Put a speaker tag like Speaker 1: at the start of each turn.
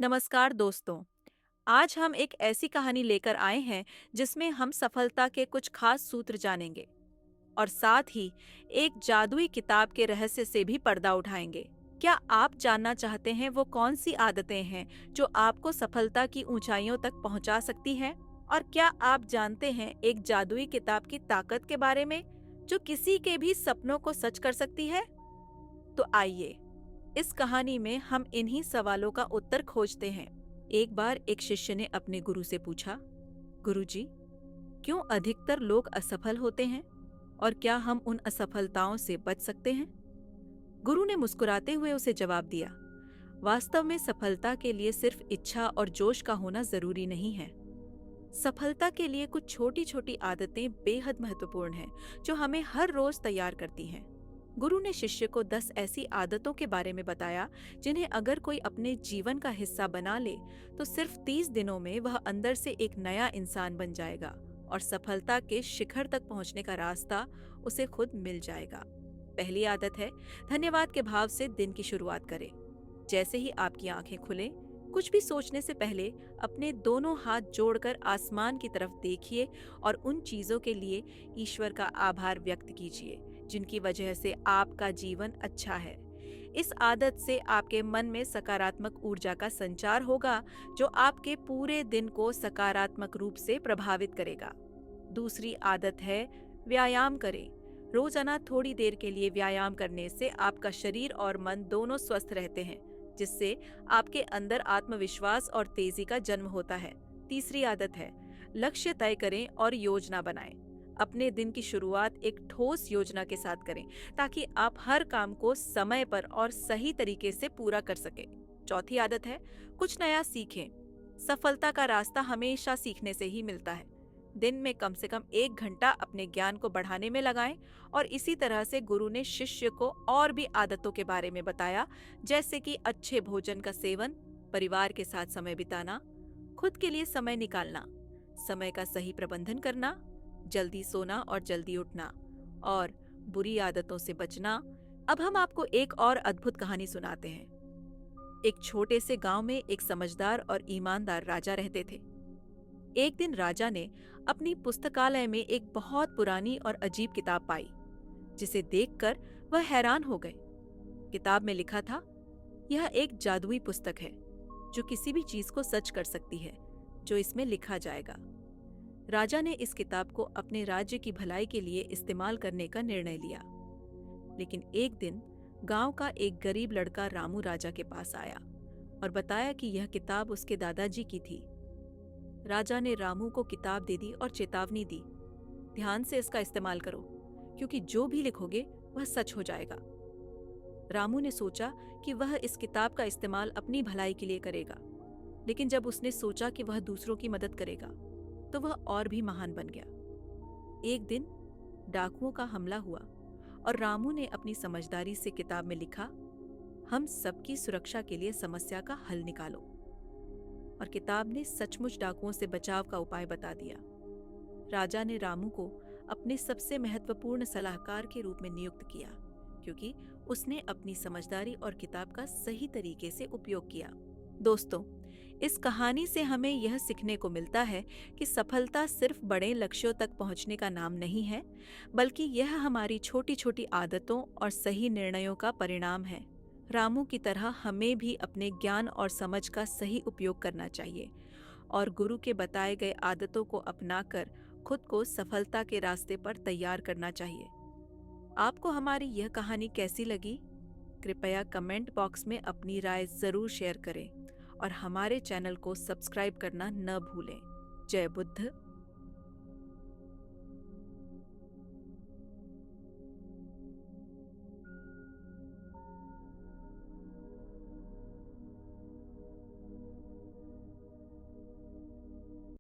Speaker 1: नमस्कार दोस्तों। आज हम एक ऐसी कहानी लेकर आए हैं जिसमें हम सफलता के कुछ खास सूत्र जानेंगे और साथ ही एक जादुई किताब के रहस्य से भी पर्दा उठाएंगे। क्या आप जानना चाहते हैं वो कौन सी आदतें हैं जो आपको सफलता की ऊंचाइयों तक पहुंचा सकती हैं? और क्या आप जानते हैं एक जादुई किताब की ताकत के बारे में जो किसी के भी सपनों को सच कर सकती है? तो आइए, इस कहानी में हम इन्हीं सवालों का उत्तर खोजते हैं। एक बार एक शिष्य ने अपने गुरु से पूछा, गुरुजी, क्यों अधिकतर लोग असफल होते हैं और क्या हम उन असफलताओं से बच सकते हैं? गुरु ने मुस्कुराते हुए उसे जवाब दिया, वास्तव में सफलता के लिए सिर्फ इच्छा और जोश का होना जरूरी नहीं है। सफलता के लिए कुछ छोटी छोटी आदतें बेहद महत्वपूर्ण हैं जो हमें हर रोज तैयार करती हैं। गुरु ने शिष्य को 10 ऐसी आदतों के बारे में बताया जिन्हें अगर कोई अपने जीवन का हिस्सा बना ले तो सिर्फ 30 दिनों में वह अंदर से एक नया इंसान बन जाएगा और सफलता के शिखर तक पहुंचने का रास्ता उसे खुद मिल जाएगा। पहली आदत है, धन्यवाद के भाव से दिन की शुरुआत करें। जैसे ही आपकी आंखें खुलें, कुछ भी सोचने से पहले अपने दोनों हाथ जोड़कर आसमान की तरफ देखिए और उन चीजों के लिए ईश्वर का आभार व्यक्त कीजिए जिनकी वजह से आपका जीवन अच्छा है। इस आदत से आपके मन में सकारात्मक ऊर्जा का संचार होगा जो आपके पूरे दिन को सकारात्मक रूप से प्रभावित करेगा। दूसरी आदत है, व्यायाम करें। रोजाना थोड़ी देर के लिए व्यायाम करने से आपका शरीर और मन दोनों स्वस्थ रहते हैं, जिससे आपके अंदर आत्मविश्वास और तेजी का जन्म होता है। तीसरी आदत है, लक्ष्य तय करें और योजना बनाएं। अपने दिन की शुरुआत एक ठोस योजना के साथ करें ताकि आप हर काम को समय पर और सही तरीके से पूरा कर सकें। चौथी आदत है, कुछ नया सीखें। सफलता का रास्ता हमेशा सीखने से ही मिलता है। दिन में कम से कम 1 घंटा अपने ज्ञान को बढ़ाने में लगाएं। और इसी तरह से गुरु ने शिष्य को और भी आदतों के बारे में बताया, जैसे कि अच्छे भोजन का सेवन, परिवार के साथ समय बिताना, खुद के लिए समय निकालना, समय का सही प्रबंधन करना, जल्दी सोना और जल्दी उठना और बुरी आदतों से बचना। अब हम आपको एक और अद्भुत कहानी सुनाते हैं। एक छोटे से गांव में एक समझदार और ईमानदार राजा रहते थे। एक दिन राजा ने अपनी पुस्तकालय में एक बहुत पुरानी और अजीब किताब पाई, जिसे देखकर वह हैरान हो गए। किताब में लिखा था, यह एक जादुई पुस्तक है जो किसी भी चीज को सच कर सकती है जो इसमें लिखा जाएगा। राजा ने इस किताब को अपने राज्य की भलाई के लिए इस्तेमाल करने का निर्णय लिया। लेकिन एक दिन गांव का एक गरीब लड़का रामू राजा के पास आया और बताया कि यह किताब उसके दादाजी की थी। राजा ने रामू को किताब दे दी और चेतावनी दी, ध्यान से इसका इस्तेमाल करो, क्योंकि जो भी लिखोगे वह सच हो जाएगा। रामू ने सोचा कि वह इस किताब का इस्तेमाल अपनी भलाई के लिए करेगा, लेकिन जब उसने सोचा कि वह दूसरों की मदद करेगा तो वह और भी महान बन गया। एक दिन डाकुओं का हमला हुआ और रामू ने अपनी समझदारी से किताब में लिखा, हम सबकी सुरक्षा के लिए समस्या का हल निकालो। और किताब ने सचमुच डाकुओं से बचाव का उपाय बता दिया। राजा ने रामू को अपने सबसे महत्वपूर्ण सलाहकार के रूप में नियुक्त किया, क्योंकि उसने अपनी समझदारी और किताब का सही तरीके से उपयोग किया। दोस्तों, इस कहानी से हमें यह सीखने को मिलता है कि सफलता सिर्फ बड़े लक्ष्यों तक पहुंचने का नाम नहीं है, बल्कि यह हमारी छोटी छोटी आदतों और सही निर्णयों का परिणाम है। रामू की तरह हमें भी अपने ज्ञान और समझ का सही उपयोग करना चाहिए और गुरु के बताए गए आदतों को अपनाकर खुद को सफलता के रास्ते पर तैयार करना चाहिए। आपको हमारी यह कहानी कैसी लगी? कृपया कमेंट बॉक्स में अपनी राय जरूर शेयर करें और हमारे चैनल को सब्सक्राइब करना न भूलें। जय बुद्ध।